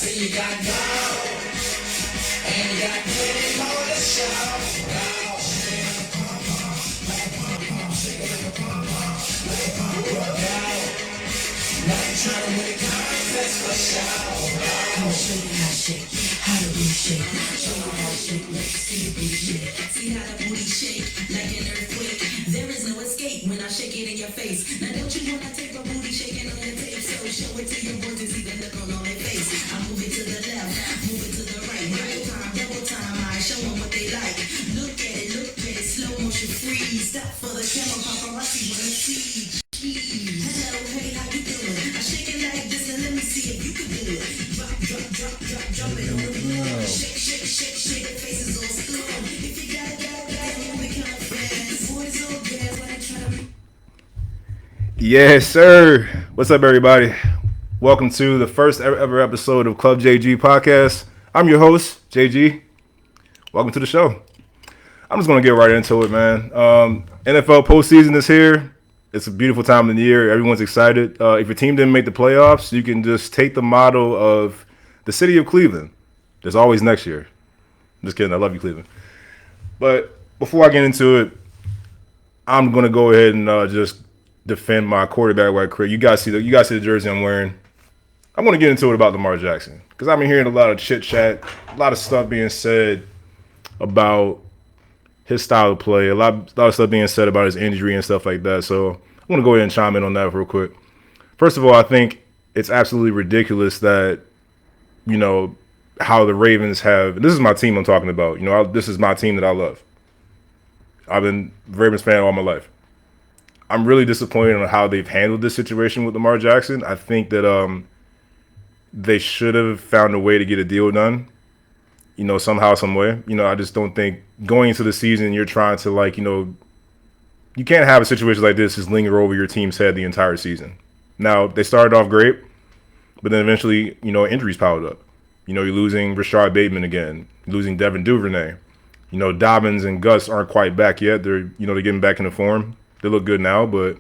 See, you got gold, and you got plenty more to show. Now you tryna win the contest for sure. I'ma show you how to shake, how to booty shake. Show you how to shake, let me see your booty shake. See how the booty shake like an earthquake. There is no escape when I shake it in your face. Now don't you wanna take my booty shaking on the tape? So show it to your boys and see the look on their face. I move it to the left, move it to the right. Double time, I show them what they like. Look at it, slow motion freeze. Stop for the camera, paparazzi wanna see. Hello, hey, how you doing? I shake it like this and let me see if you can do it. Drop it on the floor. Shake, the faces all slow. If you got it, move it kinda fast. The boys all gas when I try to. Yes, sir. What's up, everybody? Welcome to the first ever episode of Club JG Podcast. I'm your host, JG. Welcome to the show. I'm just going to get right into it, man. NFL postseason is here. It's a beautiful time of the year. Everyone's excited. If your team didn't make the playoffs, you can just take the motto of the city of Cleveland. There's always next year. I'm just kidding. I love you, Cleveland. But before I get into it, I'm going to go ahead and just defend my quarterback right quick. You guys see the jersey I'm wearing. I'm going to get into it about Lamar Jackson because I've been hearing a lot of chit chat, a lot of stuff being said about his style of play, a lot of stuff being said about his injury and stuff like that. So I want to go ahead and chime in on that real quick. First of all, I think it's absolutely ridiculous that, you know, how the Ravens have, this is my team I'm talking about. You know, this is my team that I love. I've been a Ravens fan all my life. I'm really disappointed on how they've handled this situation with Lamar Jackson. I think that they should have found a way to get a deal done, you know, somehow, some way. You know, I just don't think going into the season, you're trying to, like, you know, you can't have a situation like this just linger over your team's head the entire season. Now, they started off great, but then eventually, you know, injuries piled up. You know, you're losing Rashard Bateman again, losing Devin Duvernay. You know, Dobbins and Gus aren't quite back yet. They're getting back into form. They look good now, but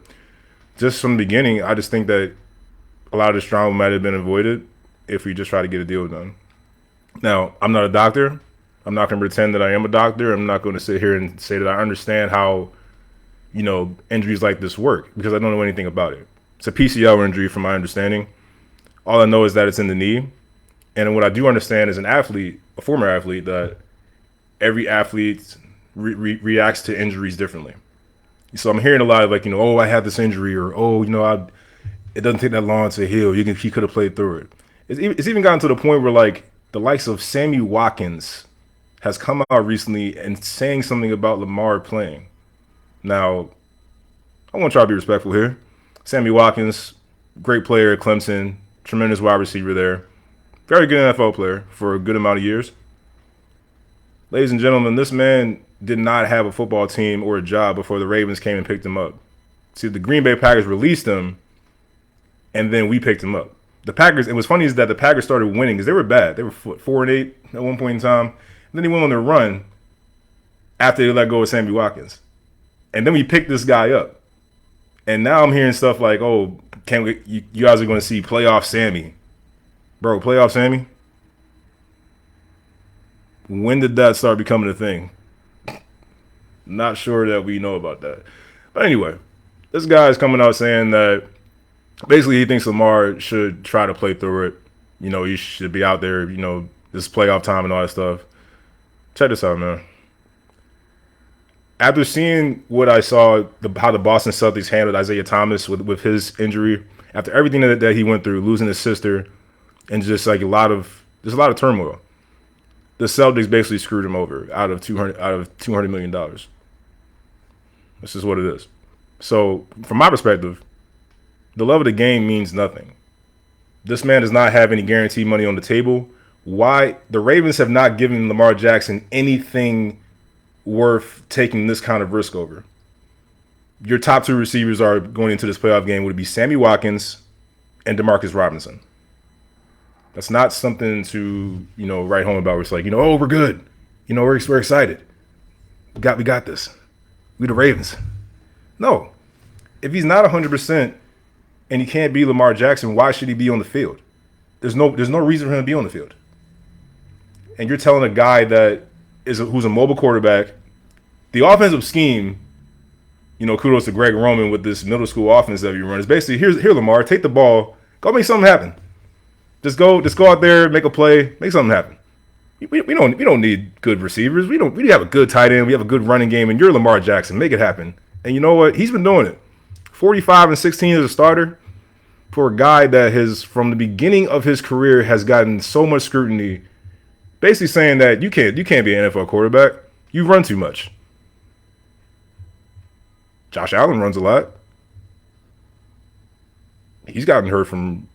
just from the beginning, I just think that a lot of this drama might have been avoided if we just try to get a deal done. Now, I'm not a doctor. I'm not going to pretend that I am a doctor. I'm not going to sit here and say that I understand how, you know, injuries like this work because I don't know anything about it. It's a PCL injury from my understanding. All I know is that it's in the knee. And what I do understand as an athlete, a former athlete, that every athlete reacts to injuries differently. So I'm hearing a lot of, like, you know, oh, I had this injury, or, oh, you know, it doesn't take that long to heal. He could have played through it. It's even gotten to the point where, like, the likes of Sammy Watkins has come out recently and saying something about Lamar playing. Now, I want to try to be respectful here. Sammy Watkins, great player at Clemson, tremendous wide receiver there. Very good NFL player for a good amount of years. Ladies and gentlemen, this man did not have a football team or a job before the Ravens came and picked him up. See, the Green Bay Packers released him, and then we picked him up. The Packers, and what's funny is that the Packers started winning because they were bad. They were 4-8 at one point in time. And then they went on their run after they let go of Sammy Watkins. And then we picked this guy up. And now I'm hearing stuff like, oh, you guys are going to see playoff Sammy. Bro, playoff Sammy? When did that start becoming a thing? Not sure that we know about that. But anyway, this guy is coming out saying that basically he thinks Lamar should try to play through it. You know, he should be out there, you know, this playoff time and all that stuff. Check this out, man. After seeing what I saw, how the Boston Celtics handled Isaiah Thomas with his injury, after everything that he went through, losing his sister, and just like a lot of turmoil, the Celtics basically screwed him over out of $200 million. This is what it is. So, from my perspective, the love of the game means nothing. This man does not have any guaranteed money on the table. Why? The Ravens have not given Lamar Jackson anything worth taking this kind of risk over. Your top two receivers are going into this playoff game would be Sammy Watkins and Demarcus Robinson. That's not something to, you know, write home about. It's like, you know, oh, we're good. You know, we're excited. We got this. We the Ravens. No. If he's not 100% and he can't be Lamar Jackson, why should he be on the field? there's no reason for him to be on the field. And you're telling a guy who's a mobile quarterback, the offensive scheme, kudos to Greg Roman with this middle school offense that you run. Is basically here Lamar, take the ball, go make something happen. Just go out there, make a play, make something happen. We don't need good receivers. We have a good tight end. We have a good running game, and you're Lamar Jackson. Make it happen. And you know what? He's been doing it. 45-16 as a starter for a guy that has, from the beginning of his career, has gotten so much scrutiny, basically saying that you can't be an NFL quarterback. You run too much. Josh Allen runs a lot. He's gotten hurt from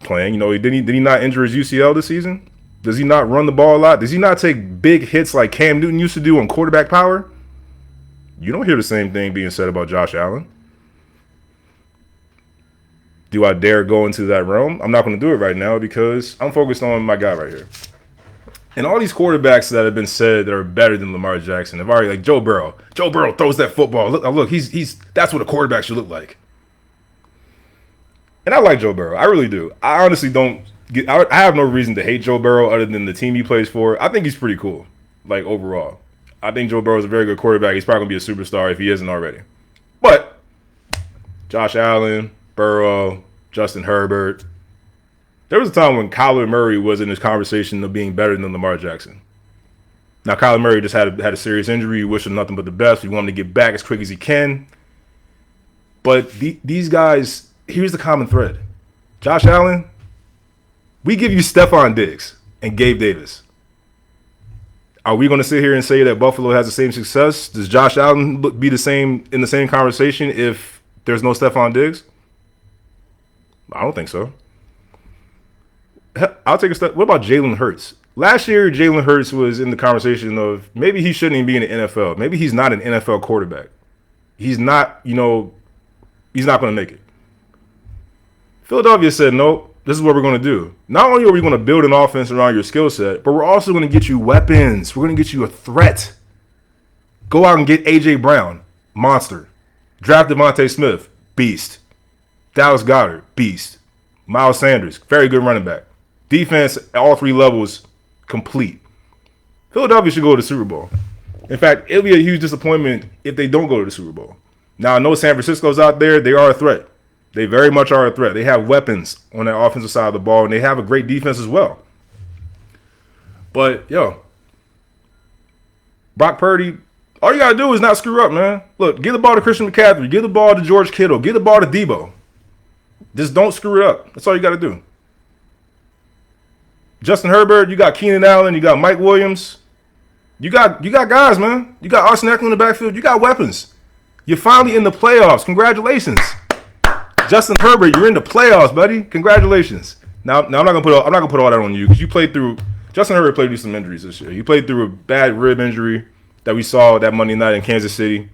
playing. Did he not injure his UCL this season? Does he not run the ball a lot? Does he not take big hits like Cam Newton used to do on quarterback power? You don't hear the same thing being said about Josh Allen. Do I dare go into that realm? I'm not going to do it right now because I'm focused on my guy right here. And all these quarterbacks that have been said that are better than Lamar Jackson have already, like Joe Burrow. Joe Burrow throws that football. Look, he's that's what a quarterback should look like. And I like Joe Burrow. I really do. I honestly don't. I have no reason to hate Joe Burrow other than the team he plays for. I think he's pretty cool, like overall. I think Joe Burrow is a very good quarterback. He's probably going to be a superstar if he isn't already. But Josh Allen, Burrow, Justin Herbert. There was a time when Kyler Murray was in this conversation of being better than Lamar Jackson. Now, Kyler Murray just had a serious injury. We wish him nothing but the best. We want him to get back as quick as he can. But these guys, here's the common thread. Josh Allen, we give you Stephon Diggs and Gabe Davis. Are we going to sit here and say that Buffalo has the same success? Does Josh Allen be the same in the same conversation if there's no Stephon Diggs? I don't think so. I'll take a step. What about Jalen Hurts? Last year, Jalen Hurts was in the conversation of maybe he shouldn't even be in the NFL. Maybe he's not an NFL quarterback. He's not, he's not going to make it. Philadelphia said, nope, this is what we're going to do. Not only are we going to build an offense around your skill set, but we're also going to get you weapons. We're going to get you a threat. Go out and get A.J. Brown, monster. Draft Devontae Smith, beast. Dallas Goedert, beast. Miles Sanders, very good running back. Defense at all three levels, complete. Philadelphia should go to the Super Bowl. In fact, it'll be a huge disappointment if they don't go to the Super Bowl. Now, I know San Francisco's out there. They are a threat. They very much are a threat. They have weapons on their offensive side of the ball, and they have a great defense as well. But, Brock Purdy, all you got to do is not screw up, man. Look, give the ball to Christian McCaffrey. Give the ball to George Kittle. Give the ball to Debo. Just don't screw it up. That's all you got to do. Justin Herbert, you got Keenan Allen, you got Mike Williams. You got guys, man. You got Austin Eckler in the backfield. You got weapons. You're finally in the playoffs. Congratulations. Justin Herbert, you're in the playoffs, buddy. Congratulations. Now I'm not gonna put all that on you because you played through. Justin Herbert played through some injuries this year. He played through a bad rib injury that we saw that Monday night in Kansas City,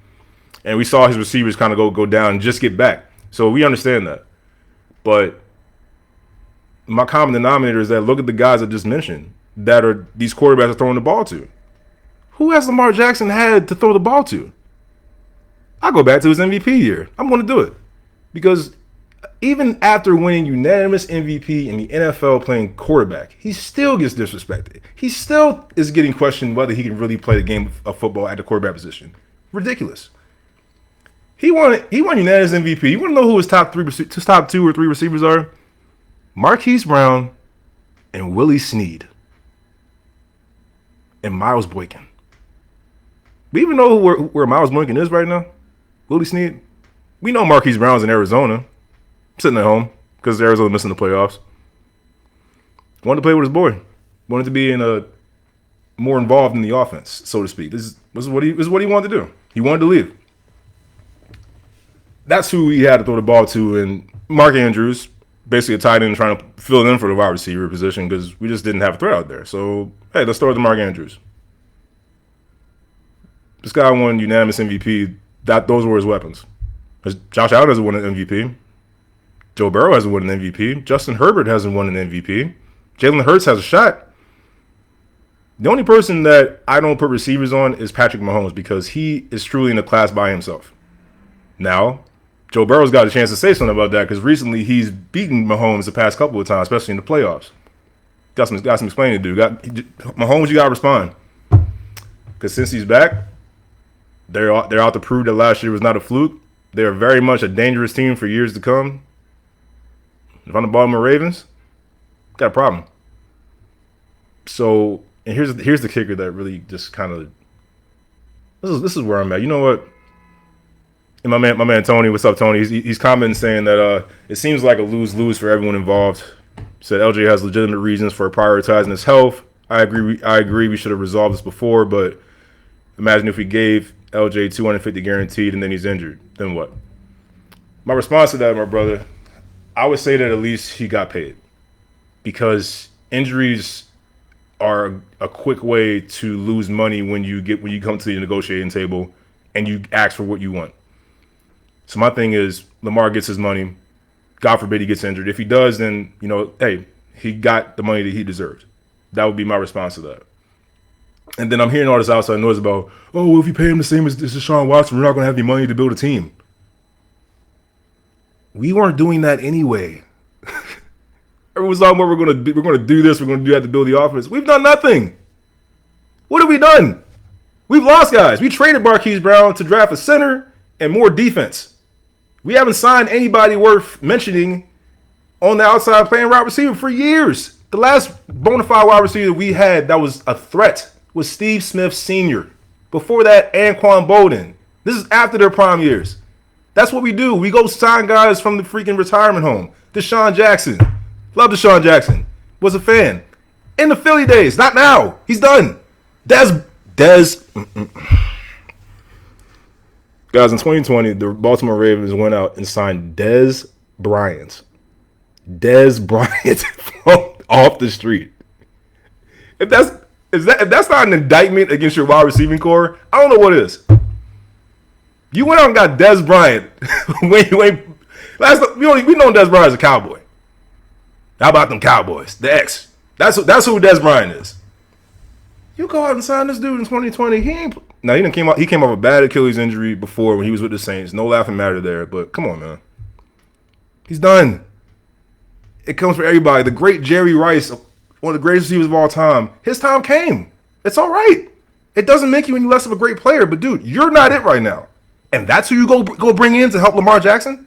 and we saw his receivers kind of go down and just get back. So we understand that. But my common denominator is that look at the guys I just mentioned that are these quarterbacks are throwing the ball to. Who has Lamar Jackson had to throw the ball to? I go back to his MVP year. I'm going to do it because even after winning unanimous MVP in the NFL playing quarterback, he still gets disrespected. He still is getting questioned whether he can really play the game of football at the quarterback position. Ridiculous. He won unanimous MVP. You want to know who his top two or three receivers are? Marquise Brown and Willie Snead and Miles Boykin. We even know where Miles Boykin is right now? Willie Snead. We know Marquise Brown's in Arizona, sitting at home because Arizona missing the playoffs. Wanted to play with his boy. Wanted to be more involved in the offense, so to speak. This is what he wanted to do. He wanted to leave. That's who he had to throw the ball to, and Mark Andrews, basically a tight end trying to fill in for the wide receiver position because we just didn't have a threat out there. So, hey, let's throw it to Mark Andrews. This guy won unanimous MVP. Those were his weapons. Josh Allen hasn't won an MVP. Joe Burrow hasn't won an MVP. Justin Herbert hasn't won an MVP. Jalen Hurts has a shot. The only person that I don't put receivers on is Patrick Mahomes because he is truly in a class by himself. Now, Joe Burrow's got a chance to say something about that because recently he's beaten Mahomes the past couple of times, especially in the playoffs. Got some explaining to do. Mahomes, you got to respond. Because since he's back, they're out to prove that last year was not a fluke. They're very much a dangerous team for years to come. If I'm the Baltimore Ravens, got a problem. So, and here's the kicker that really just kind of this is where I'm at. You know what? And my man Tony, what's up, Tony? He's commenting saying that it seems like a lose-lose for everyone involved. Said LJ has legitimate reasons for prioritizing his health. I agree. We should have resolved this before, but imagine if we gave LJ 250 guaranteed and then he's injured. Then what? My response to that, my brother, I would say that at least he got paid because injuries are a quick way to lose money when you come to the negotiating table and you ask for what you want. So my thing is Lamar gets his money. God forbid he gets injured. If he does, then, hey, he got the money that he deserved. That would be my response to that. And then I'm hearing all this outside noise about, if you pay him the same as Deshaun Watson, we're not going to have the money to build a team. We weren't doing that anyway. Everyone's talking about we're going to do this, we're going to do that to build the offense. We've done nothing. What have we done? We've lost guys. We traded Marquise Brown to draft a center and more defense. We haven't signed anybody worth mentioning on the outside playing wide receiver for years. The last bona fide wide receiver we had that was a threat was Steve Smith Sr. Before that, Anquan Bolden. This is after their prime years. That's what we do. We go sign guys from the freaking retirement home. Deshaun Jackson. Love Deshaun Jackson. Was a fan. In the Philly days. Not now. He's done. Dez. Guys, in 2020, the Baltimore Ravens went out and signed Dez Bryant. Dez Bryant off the street. If that's not an indictment against your wide receiving core, I don't know what is. You went out and got Dez Bryant. We know Dez Bryant is a Cowboy. How about them Cowboys? The X. That's who Dez Bryant is. You go out and sign this dude in 2020. He came off a bad Achilles injury before when he was with the Saints. No laughing matter there, but come on, man. He's done. It comes for everybody. The great Jerry Rice, one of the greatest receivers of all time, his time came. It's all right. It doesn't make you any less of a great player, but dude, you're not it right now. And that's who you go bring in to help Lamar Jackson?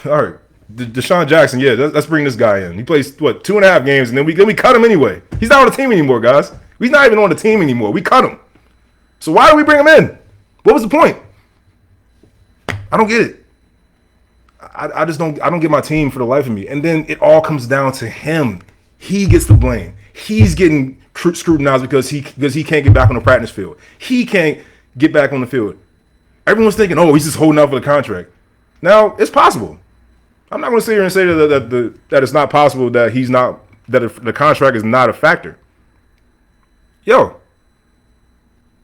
All right. Deshaun Jackson, yeah, let's bring this guy in. He plays, 2.5 games, and then we cut him anyway. He's not on the team anymore, guys. He's not even on the team anymore. We cut him. So why do we bring him in? What was the point? I don't get it. I don't get my team for the life of me. And then it all comes down to him. He gets the blame. He's getting scrutinized because he can't get back on the practice field. He can't get back on the field. Everyone's thinking, he's just holding out for the contract. Now, it's possible. I'm not going to sit here and say that it's not possible that the contract is not a factor. Yo,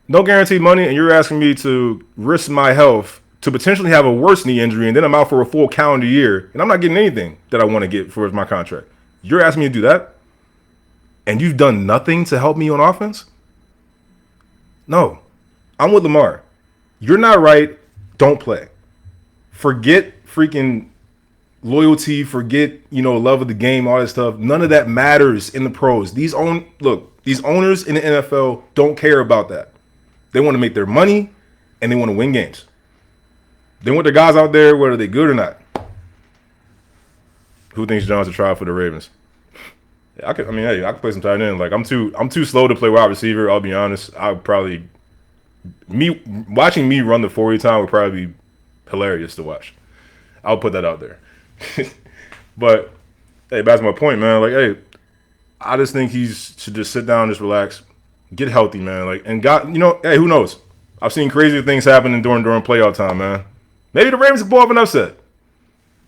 no guaranteed money, and you're asking me to risk my health to potentially have a worse knee injury, and then I'm out for a full calendar year, and I'm not getting anything that I want to get for my contract. You're asking me to do that? And you've done nothing to help me on offense? No. I'm with Lamar. You're not right. Don't play. Forget freaking loyalty, forget, love of the game, all that stuff. None of that matters in the pros. These owners in the NFL don't care about that. They want to make their money and they want to win games. They want their guys out there, whether they're good or not. Who thinks John's a trial for the Ravens? I could play some tight end. Like I'm too slow to play wide receiver. I'll be honest. Watching me run the 40 time would probably be hilarious to watch. I'll put that out there. But hey, back to my point, man. Like, hey, I just think he should just sit down, just relax, get healthy, man. Like, and God, hey, who knows? I've seen crazy things happening during playoff time, man. Maybe the Ravens can pull off an upset.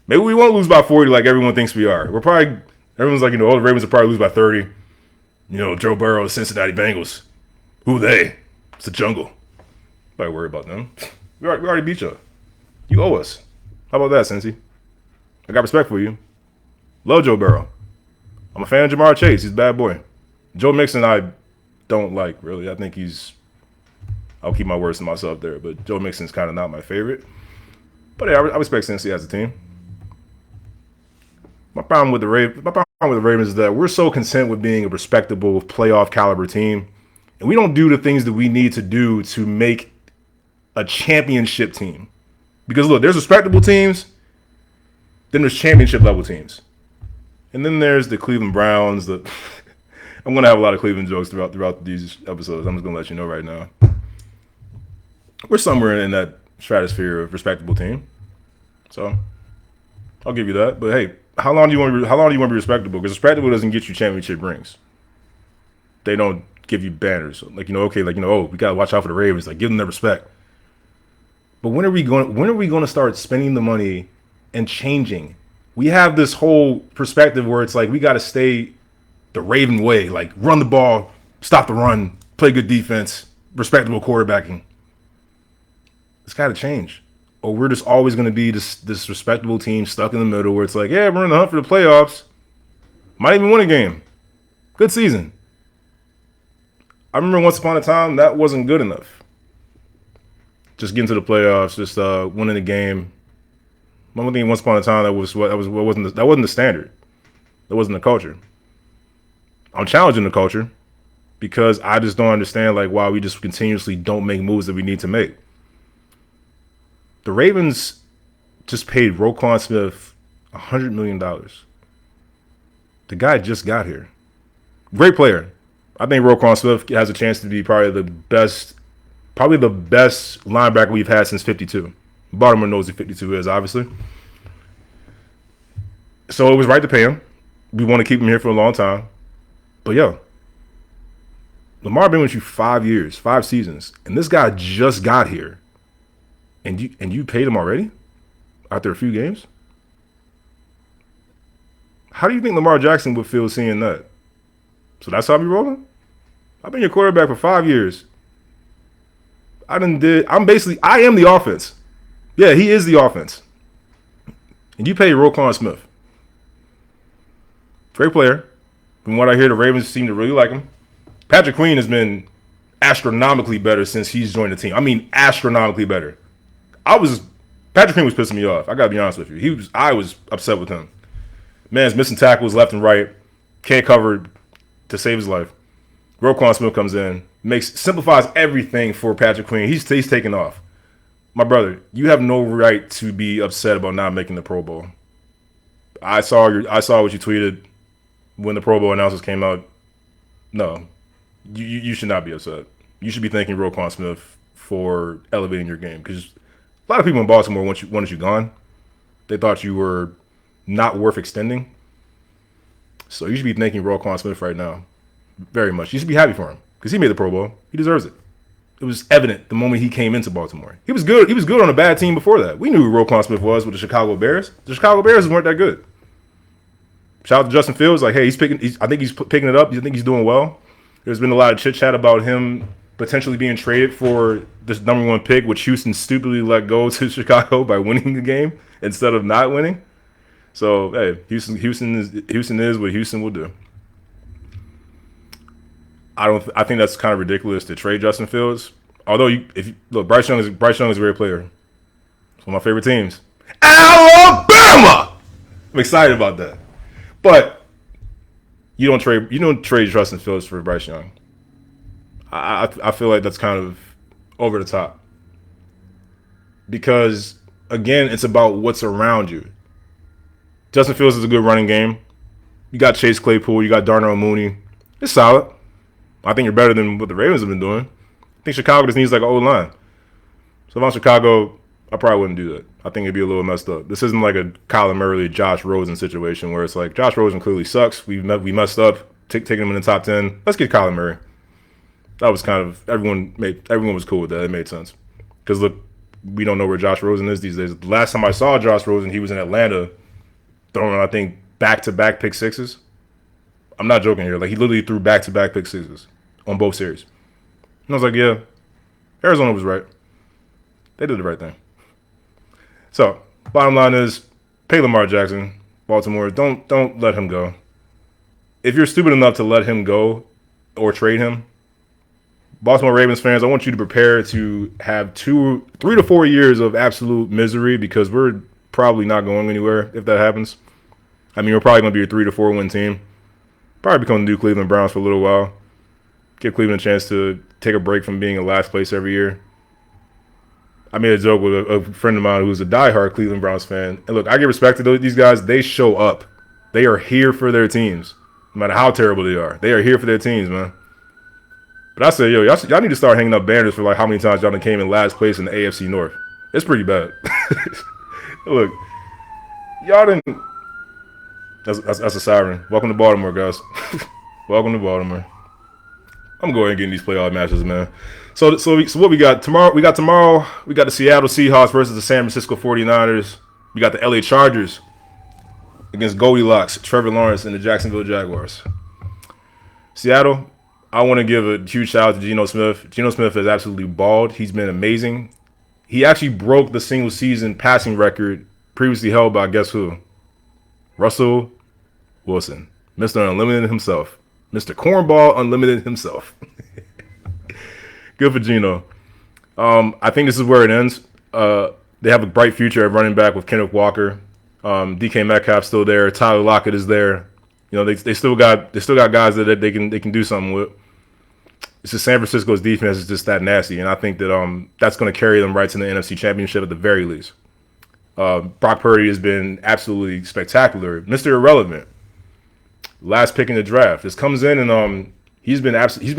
Maybe we won't lose by 40 like everyone thinks we are. Everyone's like, the Ravens will probably lose by 30. Joe Burrow, the Cincinnati Bengals. Who they? It's the jungle. Nobody worry about them. We already beat you. You owe us. How about that, Cincy? I got respect for you. Love Joe Burrow. I'm a fan of Jamar Chase. He's a bad boy. Joe Mixon, I don't like, really. I think I'll keep my words to myself there, but Joe Mixon's kind of not my favorite. But yeah, I respect Cincy as a team. My problem with the Ravens is that we're so content with being a respectable playoff caliber team, and we don't do the things that we need to do to make a championship team. Because look, there's respectable teams, then there's championship level teams, and then there's the Cleveland Browns. I'm gonna have a lot of Cleveland jokes throughout these episodes. I'm just gonna let you know right now. We're somewhere in that stratosphere of respectable team, so I'll give you that. But hey, how long do you want to be respectable? Because respectable doesn't get you championship rings. They don't give you banners. Oh, we gotta watch out for the Ravens. Like, give them their respect. But when are we going to start spending the money and changing? We have this whole perspective where it's like we got to stay the Raven way, like run the ball, stop the run, play good defense, respectable quarterbacking. It's got to change. Or we're just always going to be this respectable team stuck in the middle where it's like, yeah, we're in the hunt for the playoffs. Might even win a game. Good season. I remember once upon a time that wasn't good enough. Just getting to the playoffs, just winning the game. One thing once upon a time that wasn't the standard. That wasn't the culture. I'm challenging the culture because I just don't understand like why we just continuously don't make moves that we need to make. The Ravens just paid Roquan Smith $100 million. The guy just got here. Great player. I think Roquan Smith has a chance to be probably the best linebacker we've had since 52. Baltimore knows who 52 is, obviously. So it was right to pay him. We want to keep him here for a long time. But yo, Lamar been with you 5 years, 5 seasons, and this guy just got here. And you paid him already? After a few games? How do you think Lamar Jackson would feel seeing that? So that's how we rolling? I've been your quarterback for 5 years. I am the offense. Yeah, he is the offense. And you paid Roquan Smith. Great player. From what I hear, the Ravens seem to really like him. Patrick Queen has been astronomically better since he's joined the team. I mean, astronomically better. Patrick Queen was pissing me off. I gotta be honest with you. I was upset with him. Man's missing tackles left and right. Can't cover to save his life. Roquan Smith comes in, simplifies everything for Patrick Queen. He's taking off. My brother, you have no right to be upset about not making the Pro Bowl. I saw what you tweeted when the Pro Bowl announcements came out. No, you should not be upset. You should be thanking Roquan Smith for elevating your game because a lot of people in Baltimore wanted you gone. They thought you were not worth extending. So you should be thanking Roquan Smith right now. Very much. You should be happy for him because he made the Pro Bowl. He deserves it. It was evident the moment he came into Baltimore. He was good. He was good on a bad team before that. We knew who Roquan Smith was with the Chicago Bears. The Chicago Bears weren't that good. Shout out to Justin Fields. Like, hey, I think he's picking it up. I think he's doing well. There's been a lot of chit chat about him potentially being traded for this #1 pick, which Houston stupidly let go to Chicago by winning the game instead of not winning. So hey, Houston is what Houston will do. I think that's kind of ridiculous to trade Justin Fields. Although look, Bryce Young is a great player. It's one of my favorite teams. Alabama! I'm excited about that. But you don't trade Justin Fields for Bryce Young. I feel like that's kind of over the top. Because again, it's about what's around you. Justin Fields is a good running game. You got Chase Claypool, you got Darnell Mooney. It's solid. I think you're better than what the Ravens have been doing. I think Chicago just needs like an O-line. So if I'm Chicago, I probably wouldn't do that. I think it'd be a little messed up. This isn't like a Kyler Murray, Josh Rosen situation where it's like Josh Rosen clearly sucks. We messed up, taking him in the top 10. Let's get Kyler Murray. That was kind of everyone was cool with that. It made sense because look, we don't know where Josh Rosen is these days. The last time I saw Josh Rosen, he was in Atlanta, throwing I think back-to-back pick sixes. I'm not joking here. Like he literally threw back-to-back pick sixes on both series. And I was like, yeah, Arizona was right. They did the right thing. So, bottom line is, pay Lamar Jackson, Baltimore. Don't let him go. If you're stupid enough to let him go or trade him, Baltimore Ravens fans, I want you to prepare to have 3 to 4 years of absolute misery because we're probably not going anywhere if that happens. I mean, we're probably going to be a 3 to 4 win team. Probably become the new Cleveland Browns for a little while. Give Cleveland a chance to take a break from being in last place every year. I made a joke with a friend of mine who's a diehard Cleveland Browns fan. And look, I give respect to these guys. They show up. They are here for their teams. No matter how terrible they are. They are here for their teams, man. But I say, yo, y'all need to start hanging up banners for like how many times y'all done came in last place in the AFC North. It's pretty bad. Look, y'all didn't. That's a siren. Welcome to Baltimore, guys. Welcome to Baltimore. I'm going to get in these playoff matches, man. So what we got tomorrow? We got the Seattle Seahawks versus the San Francisco 49ers. We got the LA Chargers against Goldilocks, Trevor Lawrence, and the Jacksonville Jaguars. Seattle, I want to give a huge shout out to Geno Smith. Geno Smith has absolutely balled. He's been amazing. He actually broke the single season passing record previously held by guess who? Russell Wilson, Mr. Unlimited himself. Mr. Cornball Unlimited himself. Good for Geno. I think this is where it ends. They have a bright future at running back with Kenneth Walker. DK Metcalf still there. Tyler Lockett is there. You know, they still got guys that they can do something with. It's just San Francisco's defense is just that nasty, and I think that that's going to carry them right to the NFC Championship at the very least. Brock Purdy has been absolutely spectacular, Mr. Irrelevant. Last pick in the draft, just comes in and he's been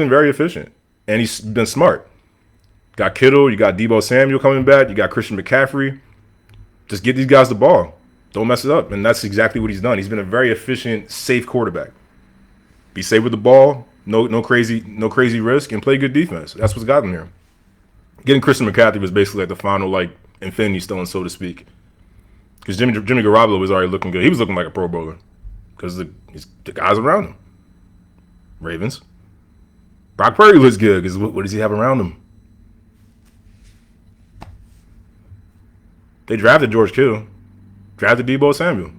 very efficient and he's been smart. Got Kittle, you got Deebo Samuel coming back, you got Christian McCaffrey. Just get these guys the ball. Don't mess it up. And that's exactly what he's done. He's been a very efficient, safe quarterback. Be safe with the ball, no crazy risk, and play good defense. That's what's got him here. Getting Christian McCaffrey was basically like the final infinity stone, so to speak. Because Jimmy Garoppolo was already looking good. He was looking like a Pro Bowler. Because the guys around him. Ravens. Brock Purdy looks good because what does he have around him? They drafted George Kittle. Drafted Deebo Samuel.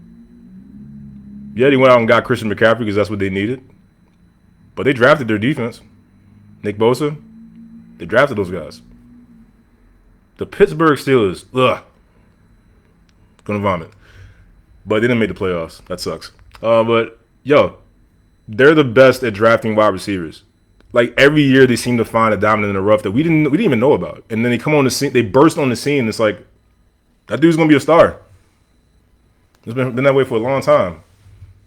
Yeah, they went out and got Christian McCaffrey because that's what they needed. But they drafted their defense. Nick Bosa. They drafted those guys. The Pittsburgh Steelers. Ugh. Gonna vomit. But they didn't make the playoffs. That sucks. But yo, they're the best at drafting wide receivers. Like every year, they seem to find a diamond in the rough that we didn't even know about, and then they come on the scene, they burst on the scene. It's like that dude's gonna be a star. It's been that way for a long time.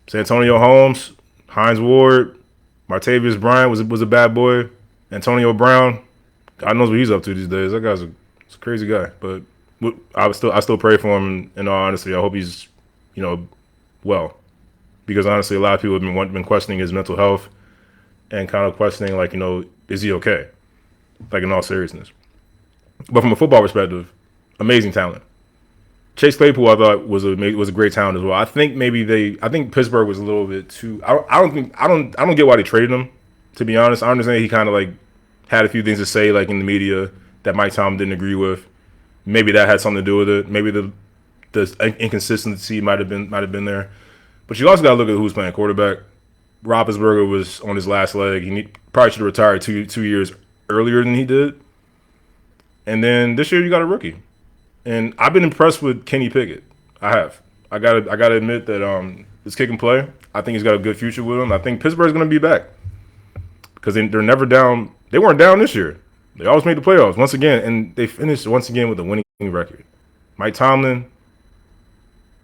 Santonio Holmes, Hines Ward, Martavius Bryant was a bad boy. Antonio Brown, God knows what he's up to these days. That guy's a crazy guy, but I still pray for him. In all honesty, I hope he's well. Because honestly, a lot of people have been questioning his mental health and kind of questioning, is he okay? Like, in all seriousness. But from a football perspective, amazing talent. Chase Claypool, I thought, was a great talent as well. I think Pittsburgh was a little bit too. I don't get why they traded him. To be honest, I understand he kind of had a few things to say in the media that Mike Tomlin didn't agree with. Maybe that had something to do with it. Maybe the inconsistency might have been there. But you also got to look at who's playing quarterback. Roethlisberger was on his last leg. He probably should have retired two years earlier than he did. And then this year you got a rookie. And I've been impressed with Kenny Pickett. I have. I gotta admit that this kid can play. I think he's got a good future with him. I think Pittsburgh's going to be back. Because they're never down. They weren't down this year. They always made the playoffs once again. And they finished once again with a winning record. Mike Tomlin.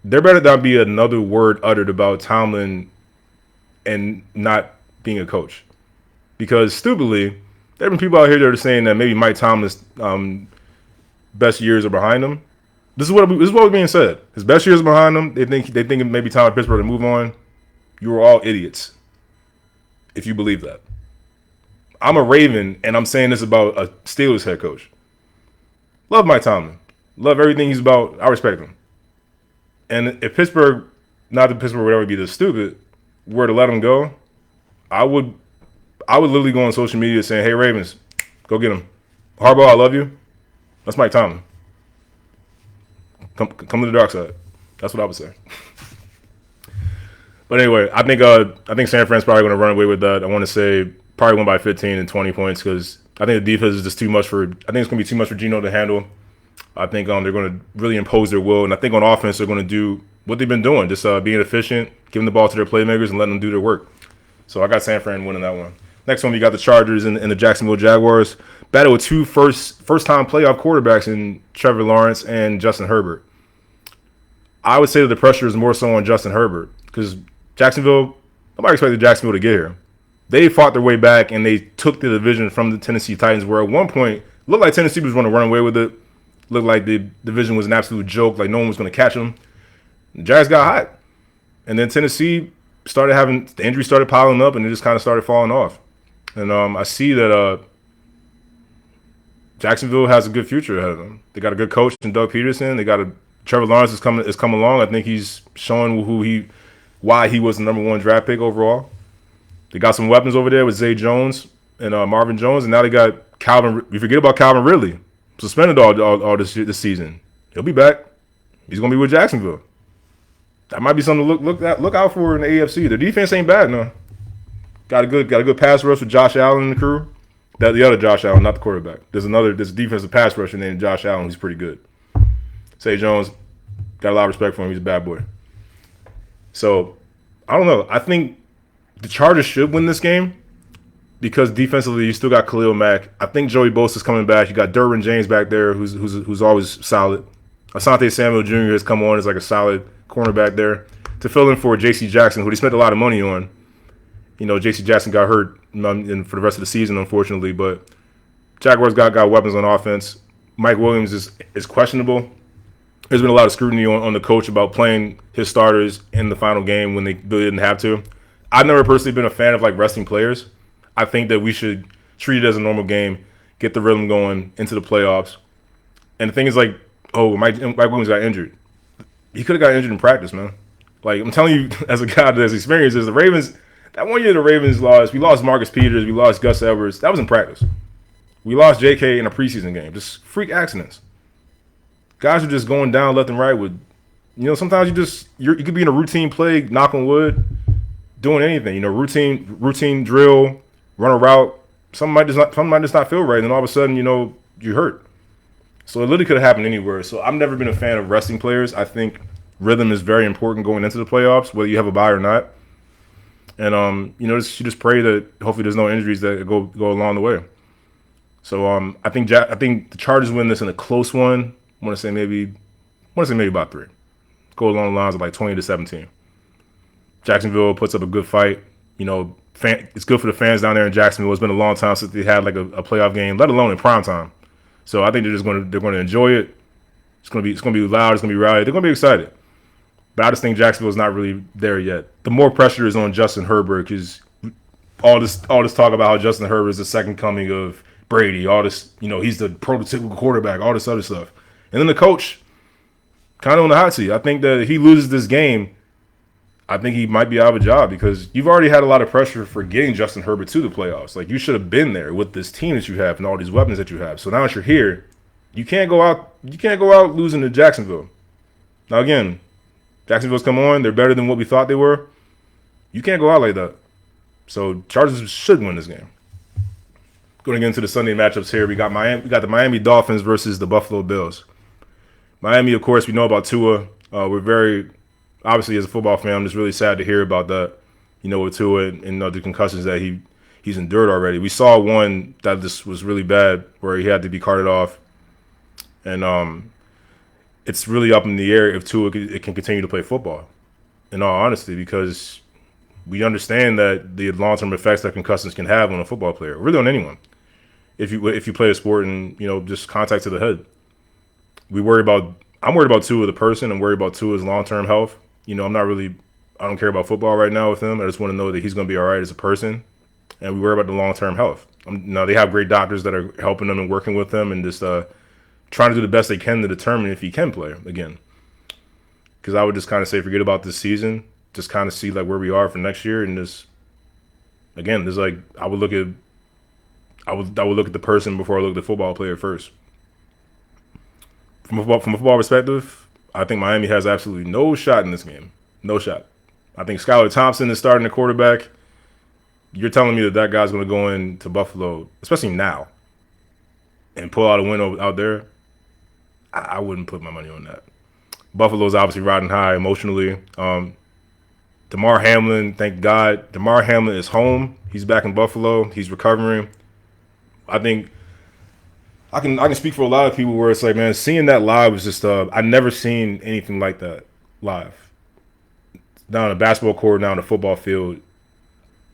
There better not be another word uttered about Tomlin and not being a coach. Because stupidly, there have been people out here that are saying that maybe Mike Tomlin's best years are behind him. This is what was being said. His best years are behind him. They think maybe time for Pittsburgh to move on. You are all idiots if you believe that. I'm a Raven, and I'm saying this about a Steelers head coach. Love Mike Tomlin. Love everything he's about. I respect him. And if Pittsburgh, not that Pittsburgh would ever be this stupid, were to let him go, I would literally go on social media saying, "Hey Ravens, go get him. Harbaugh, I love you." That's Mike Tomlin. Come to the dark side. That's what I would say. But anyway, I think San Fran's probably going to run away with that. I want to say probably win by 15 and 20 points because I think the defense is just too much for. I think it's going to be too much for Geno to handle. I think they're going to really impose their will, and I think on offense they're going to do what they've been doing, just being efficient, giving the ball to their playmakers, and letting them do their work. So I got San Fran winning that one. Next one, we got the Chargers and the Jacksonville Jaguars. Battle with two first-time playoff quarterbacks in Trevor Lawrence and Justin Herbert. I would say that the pressure is more so on Justin Herbert because Jacksonville, nobody expected Jacksonville to get here. They fought their way back, and they took the division from the Tennessee Titans, where at one point it looked like Tennessee was going to run away with it. Looked like the division was an absolute joke, like no one was going to catch them. The Jags got hot. And then Tennessee started having – the injuries started piling up, and it just kind of started falling off. And I see that Jacksonville has a good future ahead of them. They got a good coach in Doug Peterson. They got Trevor Lawrence is coming along. I think he's showing why he was the number one draft pick overall. They got some weapons over there with Zay Jones and Marvin Jones, and now they got Calvin. You forget about Calvin Ridley, suspended all this season. He'll be back. He's gonna be with Jacksonville. That might be something to look out for in the AFC. The defense ain't bad, no. Got a good pass rush with Josh Allen and the crew. The other Josh Allen, not the quarterback. There's a defensive pass rusher named Josh Allen who's pretty good. Zay Jones, got a lot of respect for him. He's a bad boy. So I don't know. I think the Chargers should win this game because defensively you still got Khalil Mack. I think Joey Bosa's coming back. You got Derwin James back there who's always solid. Asante Samuel Jr. has come on as like a solid cornerback there to fill in for J.C. Jackson, who they spent a lot of money on. You know, J.C. Jackson got hurt for the rest of the season, unfortunately. But Jaguars got weapons on offense. Mike Williams is questionable. There's been a lot of scrutiny on the coach about playing his starters in the final game when they really didn't have to. I've never personally been a fan of like resting players. I think that we should treat it as a normal game, get the rhythm going into the playoffs. And the thing is like, Mike Williams got injured. He could have got injured in practice, man. Like I'm telling you, as a guy that has experience, the Ravens. That one year the Ravens lost. We lost Marcus Peters. We lost Gus Edwards. That was in practice. We lost J.K. in a preseason game. Just freak accidents. Guys are just going down left and right with, sometimes you could be in a routine play, knock on wood, doing anything. Routine drill, run a route. Something might just not feel right, and then all of a sudden, you're hurt. So it literally could have happened anywhere. So I've never been a fan of resting players. I think rhythm is very important going into the playoffs, whether you have a bye or not. And you just pray that hopefully there's no injuries that go along the way. So I think the Chargers win this in a close one. I want to say maybe about 3. Go along the lines of like 20-17. Jacksonville puts up a good fight. It's good for the fans down there in Jacksonville. It's been a long time since they had like a playoff game, let alone in prime time. So I think they're going to enjoy it. It's going to be loud. It's going to be rowdy. They're going to be excited. But I just think Jacksonville's not really there yet. The more pressure is on Justin Herbert because all this talk about how Justin Herbert is the second coming of Brady. All this, he's the prototypical quarterback. All this other stuff, and then the coach, kind of on the hot seat. I think that if he loses this game, I think he might be out of a job because you've already had a lot of pressure for getting Justin Herbert to the playoffs. Like you should have been there with this team that you have and all these weapons that you have. So now that you're here, you can't go out losing to Jacksonville. Now again. Jacksonville's come on. They're better than what we thought they were. You can't go out like that. So Chargers should win this game. Going to get into the Sunday matchups here. We got the Miami Dolphins versus the Buffalo Bills. Miami, of course, we know about Tua. We're very, obviously, as a football fan, I'm just really sad to hear about that. With Tua and the concussions that he's endured already. We saw one that just was really bad where he had to be carted off. And it's really up in the air if Tua can continue to play football, in all honesty, because we understand that the long-term effects that concussions can have on a football player, really on anyone, if you play a sport and, just contact to the head. I'm worried about Tua the person. I'm worried about Tua's long-term health. I don't care about football right now with him. I just want to know that he's going to be all right as a person. And we worry about the long-term health. Now, they have great doctors that are helping them and working with them and just trying to do the best they can to determine if he can play again. Because I would just kind of say forget about this season, just kind of see like where we are for next year, and just again, there's like I would look at the person before I look at the football player first. From a football perspective, I think Miami has absolutely no shot in this game, no shot. I think Skylar Thompson is starting the quarterback. You're telling me that guy's going to go into Buffalo, especially now. and pull out a win out there, I wouldn't put my money on that. Buffalo's obviously riding high emotionally. Damar Hamlin, thank God, Damar Hamlin is home. He's back in Buffalo. He's recovering. I think I can speak for a lot of people where it's like, man, seeing that live was just I never seen anything like that live. Down on a basketball court, down on a football field.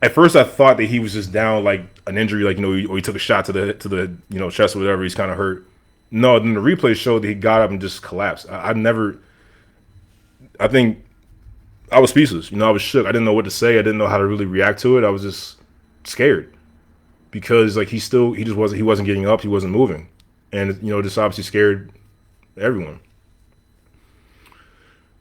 At first, I thought that he was just down like an injury, like or he took a shot to the chest or whatever. He's kind of hurt. No, then the replay showed that he got up and just collapsed. I think I was speechless. I was shook. I didn't know what to say. I didn't know how to really react to it. I was just scared because like he wasn't getting up. He wasn't moving, and just obviously scared everyone.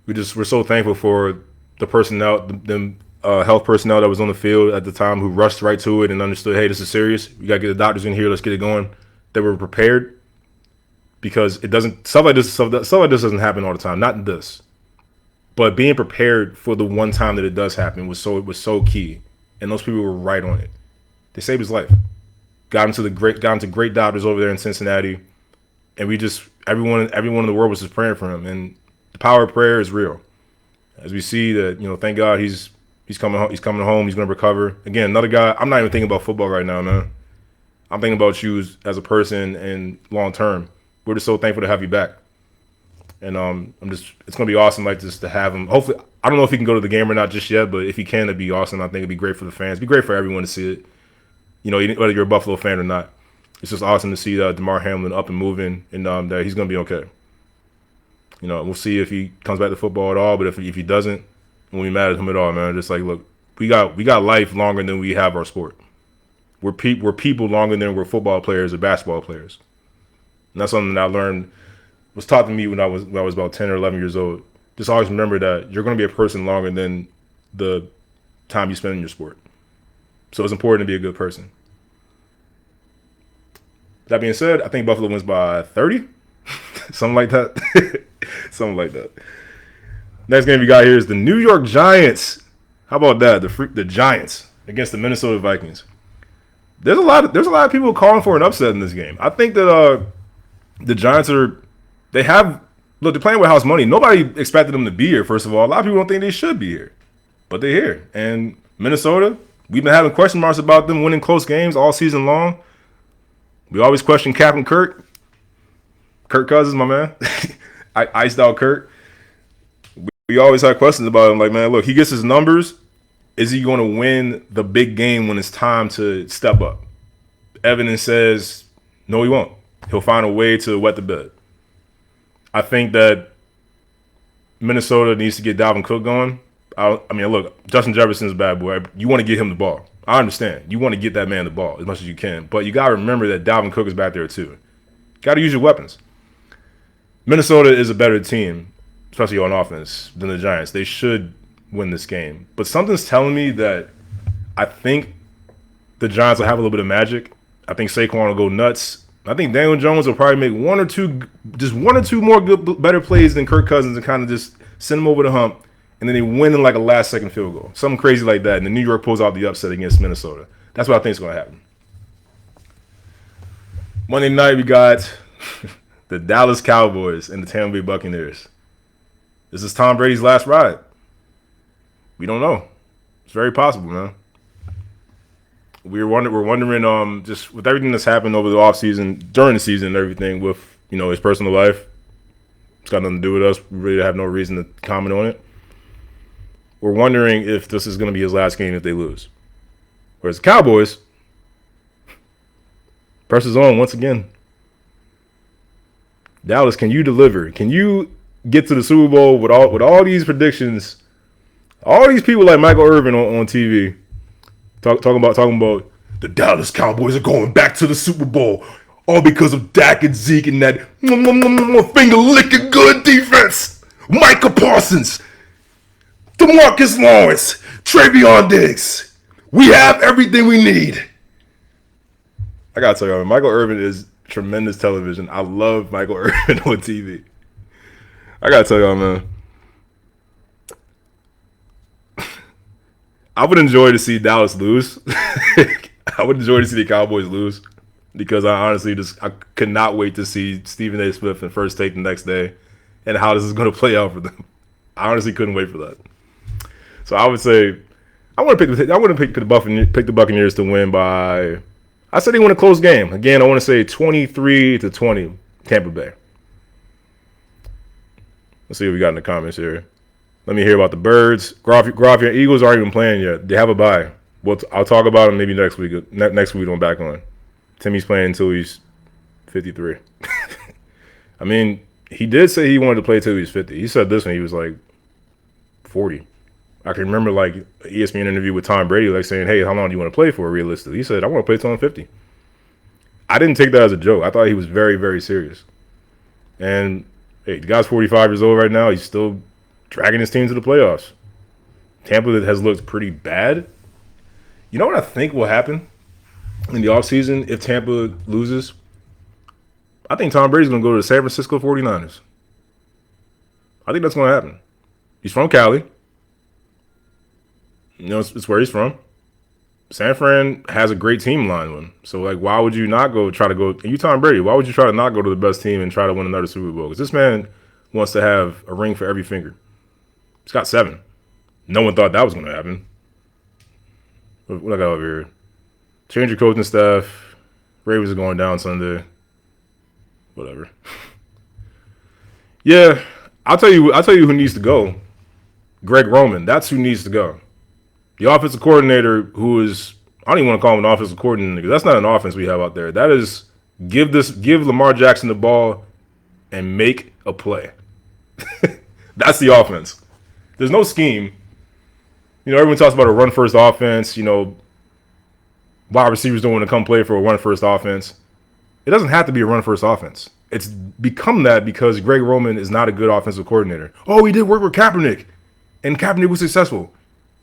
We're so thankful for the personnel, the health personnel that was on the field at the time who rushed right to it and understood, hey, this is serious. We gotta get the doctors in here. Let's get it going. They were prepared because stuff like this doesn't happen all the time. Not this. But being prepared for the one time that it does happen was so key, and those people were right on it. They saved his life. Got him to great doctors over there in Cincinnati, and everyone in the world was just praying for him. And the power of prayer is real. As we see that, thank God he's coming home. He's coming home. He's going to recover. Again, another guy. I'm not even thinking about football right now, man. I'm thinking about you as a person and long term. We're just so thankful to have you back. And it's gonna be awesome, like just to have him. Hopefully, I don't know if he can go to the game or not just yet, but if he can, it'd be awesome. I think it'd be great for the fans. It'd be great for everyone to see it. Whether you're a Buffalo fan or not, it's just awesome to see Damar Hamlin up and moving, and that he's gonna be okay. We'll see if he comes back to football at all, but if he doesn't, we'll be mad at him at all, man. Just like, look, we got life longer than we have our sport. We're people longer than we're football players or basketball players, and that's something that I learned. Was taught to me when I was about 10 or 11 years old. Just always remember that you're going to be a person longer than the time you spend in your sport. So it's important to be a good person. That being said, I think Buffalo wins by 30. Something like that. Something like that. Next game we got here is the New York Giants. How about that? The Giants against the Minnesota Vikings. There's a lot of people calling for an upset in this game. I think that the Giants they're playing with house money. Nobody expected them to be here, first of all. A lot of people don't think they should be here. But they're here. And Minnesota, we've been having question marks about them winning close games all season long. We always question Captain Kirk Cousins, my man. I iced out Kirk. We always had questions about him. Like, man, look, he gets his numbers. Is he going to win the big game when it's time to step up? Evidence says, no, he won't. He'll find a way to wet the bed. I think that Minnesota needs to get Dalvin Cook going. I mean, look, Justin Jefferson's a bad boy. You want to get him the ball. I understand. You want to get that man the ball as much as you can. But you got to remember that Dalvin Cook is back there too. Got to use your weapons. Minnesota is a better team, especially on offense, than the Giants. They should win this game. But something's telling me that I think the Giants will have a little bit of magic. I think Saquon will go nuts. I think Daniel Jones will probably make one or two more better plays than Kirk Cousins and kind of just send him over the hump, and then they win in like a last-second field goal. Something crazy like that, and then New York pulls out the upset against Minnesota. That's what I think is going to happen. Monday night, we got the Dallas Cowboys and the Tampa Bay Buccaneers. This is Tom Brady's last ride. We don't know. It's very possible, man. We're wondering, just with everything that's happened over the offseason, during the season and everything with, his personal life. It's got nothing to do with us. We really have no reason to comment on it. We're wondering if this is going to be his last game if they lose. Whereas the Cowboys, pressure's on once again. Dallas, can you deliver? Can you get to the Super Bowl with all these predictions? All these people like Michael Irvin on TV. Talking about the Dallas Cowboys are going back to the Super Bowl, all because of Dak and Zeke and that finger licking good defense. Micah Parsons, DeMarcus Lawrence, Travion Diggs. We have everything we need. I gotta tell you, Michael Irvin is tremendous television. I love Michael Irvin on TV. I gotta tell y'all, man. I would enjoy to see Dallas lose. I would enjoy to see the Cowboys lose. because I could not wait to see Stephen A. Smith in First Take the next day and how this is going to play out for them. I honestly couldn't wait for that. So I would say I want to pick the Buccaneers to win by. I said they win a close game. Again, I want to say 23-20 Tampa Bay. Let's see what we got in the comments here. Let me hear about the Birds. Groff, your Eagles aren't even playing yet. They have a bye. I'll talk about them maybe next week. Next week I'm back on. Timmy's playing until he's 53. I mean, he did say he wanted to play until he was 50. He said this when he was like 40. I can remember like an ESPN interview with Tom Brady, like saying, "Hey, how long do you want to play for?" Realistically, he said, "I want to play till I'm 50." I didn't take that as a joke. I thought he was very, very serious. And hey, the guy's 45 years old right now. He's still dragging his team to the playoffs. Tampa has looked pretty bad. You know what I think will happen in the offseason if Tampa loses? I think Tom Brady's going to go to the San Francisco 49ers. I think that's going to happen. He's from Cali. You know, it's where he's from. San Fran has a great team line with him. So, like, why would you not try to go? And you, Tom Brady, why would you try to not go to the best team and try to win another Super Bowl? Because this man wants to have a ring for every finger. He's got 7. No one thought that was going to happen. What I got over here? Change your coaching staff. Ravens are going down Sunday. Whatever. Yeah, I'll tell you who needs to go. Greg Roman. That's who needs to go. The offensive coordinator who is, I don't even want to call him an offensive coordinator because that's not an offense we have out there. That is give Lamar Jackson the ball and make a play. That's the offense. There's no scheme. You know, everyone talks about a run-first offense. You know, wide receivers don't want to come play for a run-first offense. It doesn't have to be a run-first offense. It's become that because Greg Roman is not a good offensive coordinator. Oh, he did work with Kaepernick, and Kaepernick was successful.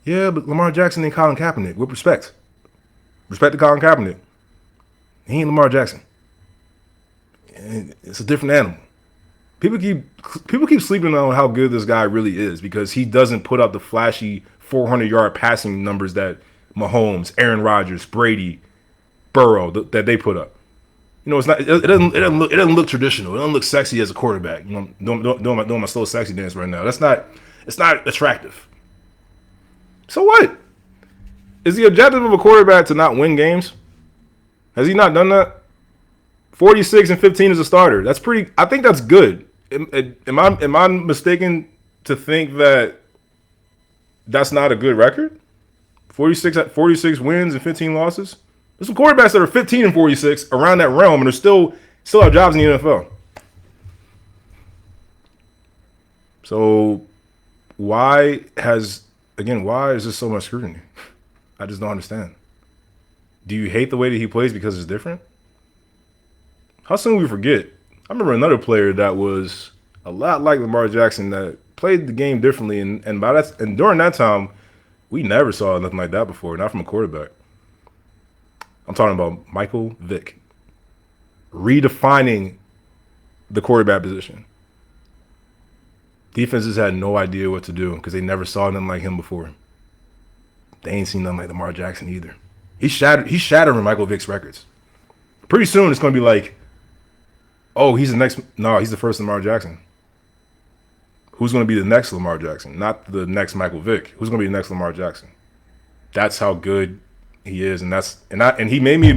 Yeah, but Lamar Jackson ain't Colin Kaepernick. With respect. Respect to Colin Kaepernick. He ain't Lamar Jackson. It's a different animal. People keep sleeping on how good this guy really is because he doesn't put up the flashy 400-yard passing numbers that Mahomes, Aaron Rodgers, Brady, Burrow that they put up. You know, it doesn't look traditional. It doesn't look sexy as a quarterback. You know, doing my slow sexy dance right now. It's not attractive. So what? Is the objective of a quarterback to not win games? Has he not done that? 46-15 as a starter. That's pretty. I think that's good. Am I mistaken to think that that's not a good record? 46 wins and 15 losses. There's some quarterbacks that are 15-46 around that realm and are still have jobs in the NFL. So why is this so much scrutiny? I just don't understand. Do you hate the way that he plays because it's different? How soon we forget? I remember another player that was a lot like Lamar Jackson that played the game differently, and during that time, we never saw nothing like that before, not from a quarterback. I'm talking about Michael Vick redefining the quarterback position. Defenses had no idea what to do because they never saw nothing like him before. They ain't seen nothing like Lamar Jackson either. He's shattering Michael Vick's records. Pretty soon it's going to be like, oh, he's the first Lamar Jackson. Who's going to be the next Lamar Jackson? Not the next Michael Vick. Who's going to be the next Lamar Jackson? That's how good he is, and he made me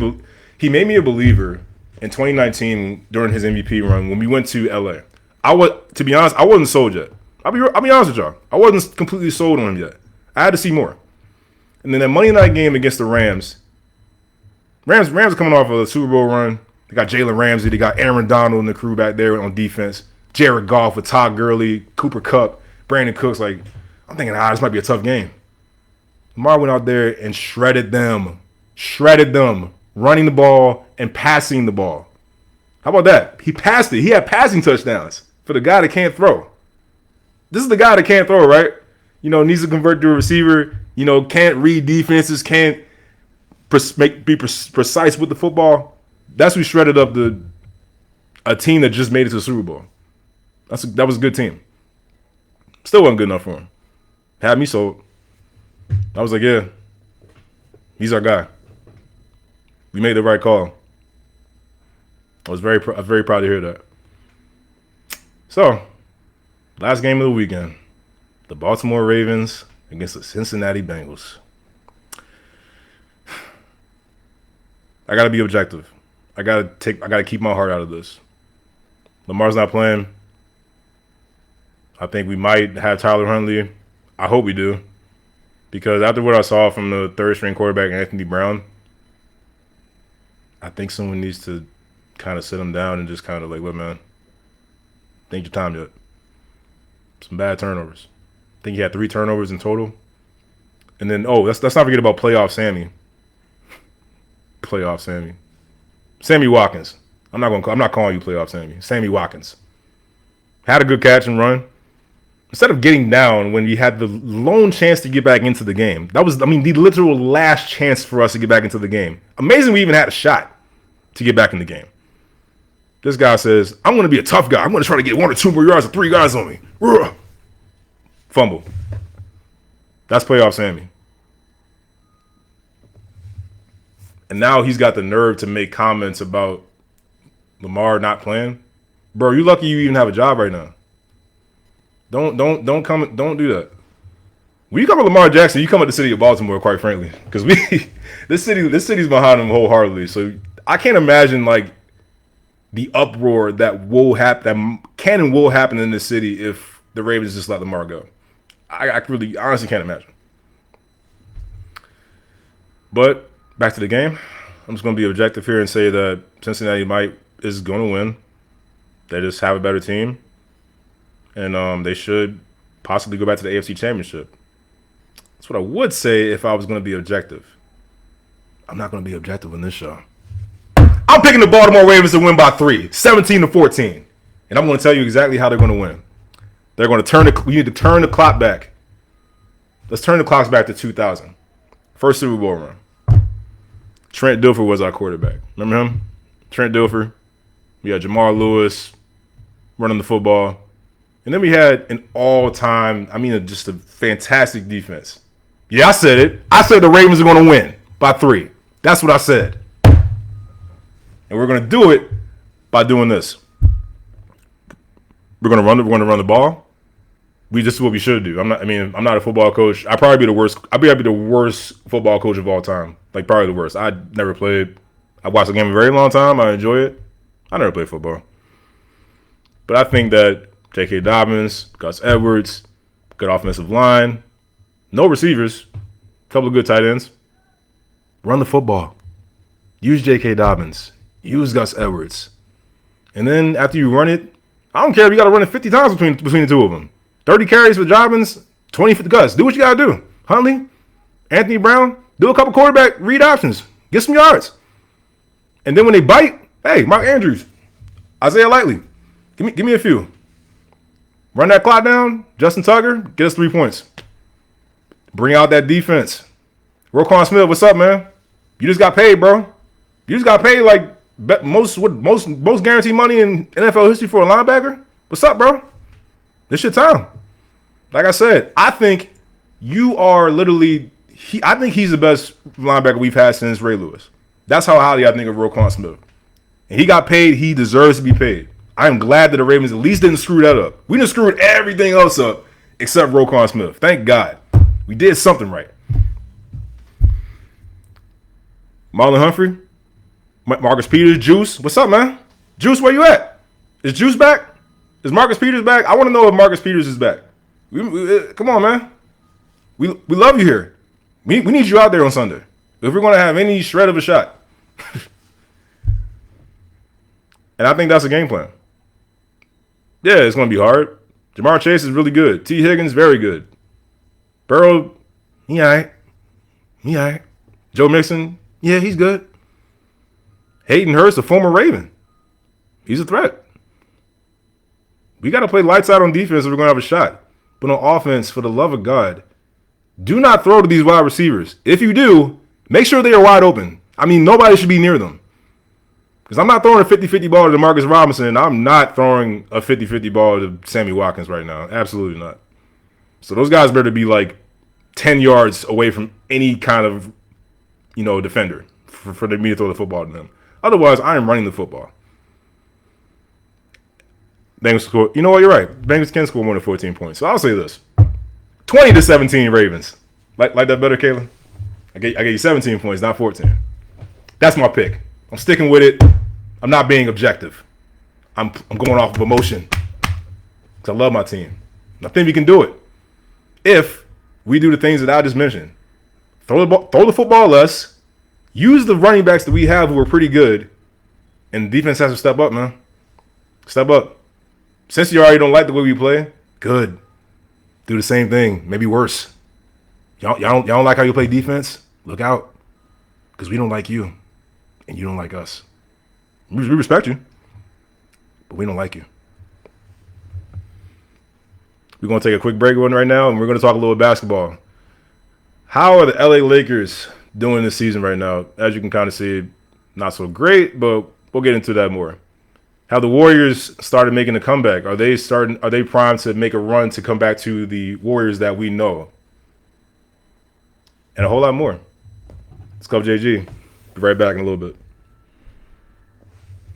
a believer in 2019 during his MVP run when we went to LA. To be honest, I wasn't sold yet. I'll be honest with y'all. I wasn't completely sold on him yet. I had to see more. And then that Monday night game against the Rams are coming off of a Super Bowl run. They got Jalen Ramsey. They got Aaron Donald and the crew back there on defense. Jared Goff with Todd Gurley, Cooper Kupp, Brandon Cooks. Like, I'm thinking, this might be a tough game. Lamar went out there and shredded them, running the ball and passing the ball. How about that? He passed it. He had passing touchdowns for the guy that can't throw. This is the guy that can't throw, right? You know, needs to convert to a receiver. You know, can't read defenses, can't be precise with the football. That's who shredded up a team that just made it to the Super Bowl. That was a good team. Still wasn't good enough for him. Had me sold. I was like, yeah, he's our guy. We made the right call. I was very proud to hear that. So, last game of the weekend, the Baltimore Ravens against the Cincinnati Bengals. I gotta be objective. I gotta keep my heart out of this. Lamar's not playing. I think we might have Tyler Huntley. I hope we do. Because after what I saw from the third-string quarterback, Anthony Brown, I think someone needs to kind of sit him down and just kind of like, look, man, think your time yet. Some bad turnovers. I think he had 3 turnovers in total. And then, let's not forget about playoff Sammy. Playoff Sammy. Sammy Watkins. I'm not calling you playoff Sammy. Sammy Watkins. Had a good catch and run. Instead of getting down when we had the lone chance to get back into the game. That was, the literal last chance for us to get back into the game. Amazing we even had a shot to get back in the game. This guy says, I'm going to be a tough guy. I'm going to try to get 1 or 2 more yards with 3 guys on me. Fumble. That's playoff Sammy. And now he's got the nerve to make comments about Lamar not playing. Bro, you lucky you even have a job right now. Don't do that. When you come to Lamar Jackson, you come at the city of Baltimore, quite frankly, because this city's behind him wholeheartedly. So I can't imagine like the uproar that can and will happen in this city if the Ravens just let Lamar go. I really honestly can't imagine. But back to the game, I'm just going to be objective here and say that Cincinnati is going to win. They just have a better team. And they should possibly go back to the AFC Championship. That's what I would say if I was going to be objective. I'm not going to be objective in this show. I'm picking the Baltimore Ravens to win by 3, 17-14. And I'm going to tell you exactly how they're going to win. They're going to we need to turn the clock back. Let's turn the clocks back to 2000. First Super Bowl run. Trent Dilfer was our quarterback. Remember him? Trent Dilfer. We had Jamar Lewis running the football. And then we had an all-time, just a fantastic defense. Yeah, I said it. I said the Ravens are going to win by 3. That's what I said. And we're going to do it by doing this. We're going to run the ball. This is what we should do. I'm not a football coach. I'd be the worst football coach of all time. Like probably the worst. I never played. I watched the game a very long time. I enjoy it. I never played football. But I think that J.K. Dobbins, Gus Edwards, good offensive line, no receivers, a couple of good tight ends. Run the football. Use J.K. Dobbins. Use Gus Edwards. And then after you run it, I don't care if you got to run it 50 times between the two of them. 30 carries for Dobbins, 20 for Gus. Do what you got to do. Huntley, Anthony Brown, do a couple quarterback read options. Get some yards. And then when they bite, hey, Mark Andrews, Isaiah Likely, give me a few. Run that clock down. Justin Tucker, get us 3 points. Bring out that defense. Roquan Smith, what's up, man? You just got paid, bro. You just got paid like most guaranteed money in NFL history for a linebacker. What's up, bro? This your time. Like I said, I think you are literally. I think he's the best linebacker we've had since Ray Lewis. That's how highly I think of Roquan Smith. And he got paid. He deserves to be paid. I am glad that the Ravens at least didn't screw that up. We done screwed everything else up except Roquan Smith. Thank God. We did something right. Marlon Humphrey, Marcus Peters, Juice. What's up, man? Juice, where you at? Is Juice back? Is Marcus Peters back? I want to know if Marcus Peters is back. Come on, man. We love you here. We need you out there on Sunday. If we're going to have any shred of a shot. And I think that's a game plan. Yeah, it's going to be hard. Jamar Chase is really good. T. Higgins, very good. Burrow, he all right. Joe Mixon, yeah, he's good. Hayden Hurst, a former Raven. He's a threat. We got to play lights out on defense if we're going to have a shot. But on offense, for the love of God, do not throw to these wide receivers. If you do, make sure they are wide open. Nobody should be near them. Because I'm not throwing a 50-50 ball to Demarcus Robinson. I'm not throwing a 50-50 ball to Sammy Watkins right now. Absolutely not. So those guys better be like 10 yards away from any kind of, defender for me to throw the football to them. Otherwise, I am running the football. Bengals score. You know what? You're right. Bengals can score more than 14 points. So I'll say this: 20-17 Ravens. Like that better, Kayla? I gave you 17 points, not 14. That's my pick. I'm sticking with it. I'm not being objective. I'm going off of emotion because I love my team. I think we can do it if we do the things that I just mentioned. Throw the football less. Use the running backs that we have who are pretty good, and defense has to step up, man. Step up. Since you already don't like the way we play, good. Do the same thing, maybe worse. Y'all don't like how you play defense? Look out, because we don't like you, and you don't like us. We respect you, but we don't like you. We're going to take a quick break right now, and we're going to talk a little basketball. How are the LA Lakers doing this season right now? As you can kind of see, not so great, but we'll get into that more. Have the Warriors started making a comeback? Are they primed to make a run to come back to the Warriors that we know? And a whole lot more. It's Club JG. Be right back in a little bit.